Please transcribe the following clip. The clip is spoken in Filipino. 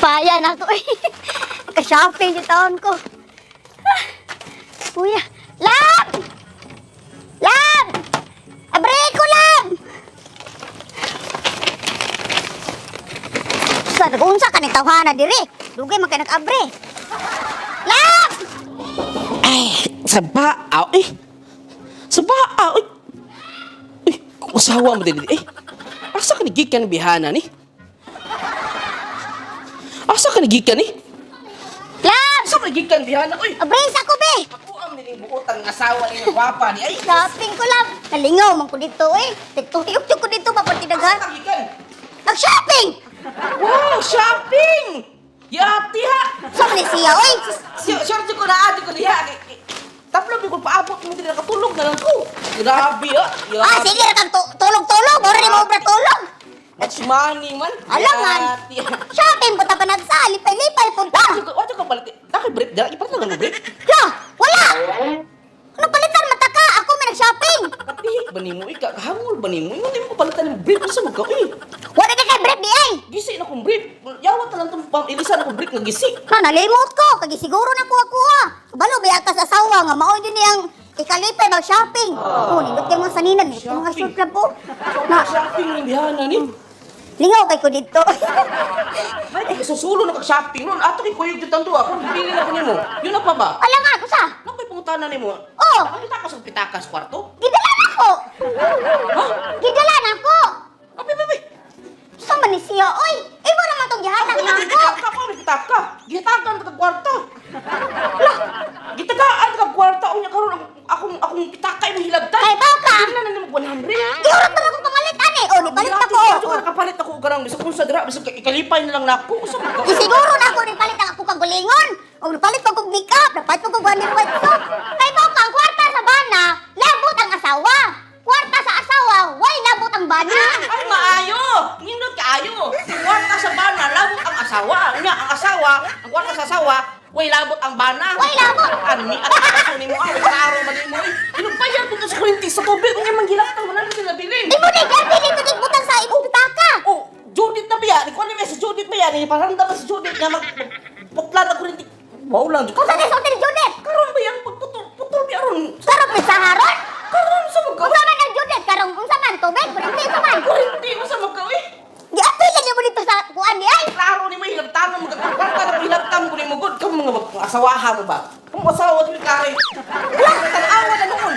Paya na to eh. Ka-shopping yung taon ko. Kuya. Lam! Lam! Abre ko, Lam! Sa nag-unsa ka ng tawhana diri. Dugay man kay nag-abre. Lam! Ay, sa baaw eh. Sa baaw eh. Uy, kung asawa mo din eh. Asa ka nagikan ng bihana ni? Asa ka nagikan ni? Lam! Asa ka nagikan ng bihana? Uy, Abre sa ko be. ako ang nilibuotan ng asawa ni gwapa ni. Ay, Shopping ko, Lam. Nalingaw man ko dito eh. Tituyok ko dito papunti asa daghan. ka nagikan? Nag-shopping! Wow, shopping! Yati ha! Saan ni siya, oy? Sure ko na adi ko niya. Tapos ko paabot mo din nakatulog na lang ko. Grabe ha! Ah, sige na kang tulog-tulog. Mura ni mo obra tulog. That's money man. Alam man. Yati. Shopping punta pa nagsa. Lipay-lipay punta. Wajo ka palit. Naki-brief. Ipat lang ang brief. Ya, wala. Ano palitan mata ka? Ako may nag-shopping. Katihik ba ni mo? Kahangol ba ni mo? Hindi mo palitan ng brief. Asa mo ka? Wala ka kay brief di ay. Gisi na kong brief. Yawat na lang itong ilisan akong brief nga gisi. Nalimot ko. Kagi siguro na kuha. Balo, may atas asawa nga. Maoy din niyang ikalipay mag-shopping. Oh, nindot kayo mga saninan. Nindot kayo mga short club po. Na, Shopping ng bihana ni. lingaw kay ko dito. Ay, susulo na kag-shopping nun. Ato kay kuyog dito ang Kung bibili na ko ni mo. Yun na pa ba? Wala nga, kusa. Ano kay pangutanan ni mo? Oh, Ang pitakas ang pitakas kwarto? gidalan ako. Ha? Gidalan ako. Abi. Saan man ni siya, oy? Ibo naman itong gihatag na ako. Gitaka ko, gitaka. Gitakan ka kwarta. Gitagaan ka kwarta. O niya karon akong pitaka yung hilabtan. Kay Bauka. Hindi na naman 100. Giurot na ako pamalit, ane. O, nipalit ako. Ito ka nakapalit ako karang bisa kung sa dira. Bisa ikalipay na lang na ako. Usa mo ka? Isiguro na ako, nipalit ang ako kagulingon. O, nipalit ko kong make-up. Nipalit ko kong bandit white soap. Kay Bauka, ang kwarta sa bana, labot ang asawa. Kwarta sa asawa, why labot ang bana? Ay, maayo! Nindot ka ayo! Kwarta sa bana, labot ang asawa. Ang kwarta sa asawa, way labot ang bana. Way labot! Ani, at kaso ni mo, klaro man mo. Inumpayan ko sa kwinti sa tubig. Kung yung manggilak ka, wala na sila bilin. Di mo ni Garbili ito butang sa ibong pitaka. Oh, Judith na ba yan? Ikaw ni si Judith ba yan? Parang dapat si Judith nga magpuklan ako rin. Wow lang. Kung saan sa hotel Judith? Karon ba yan? Putol ba yan? Sarap may saharon? Karon sa mga Kung saan man ang Judith? Karong kung saan man tubig? Kurinti sa man. Kurinti mo sa mga Di apilin mo dito sa kuan di ay. klaro ni mo hilabtan mo magkakwarta na hilabtan ko ni mo good ka mga asawaha mo ba? Kung asawa di kare. Tanawa na noon.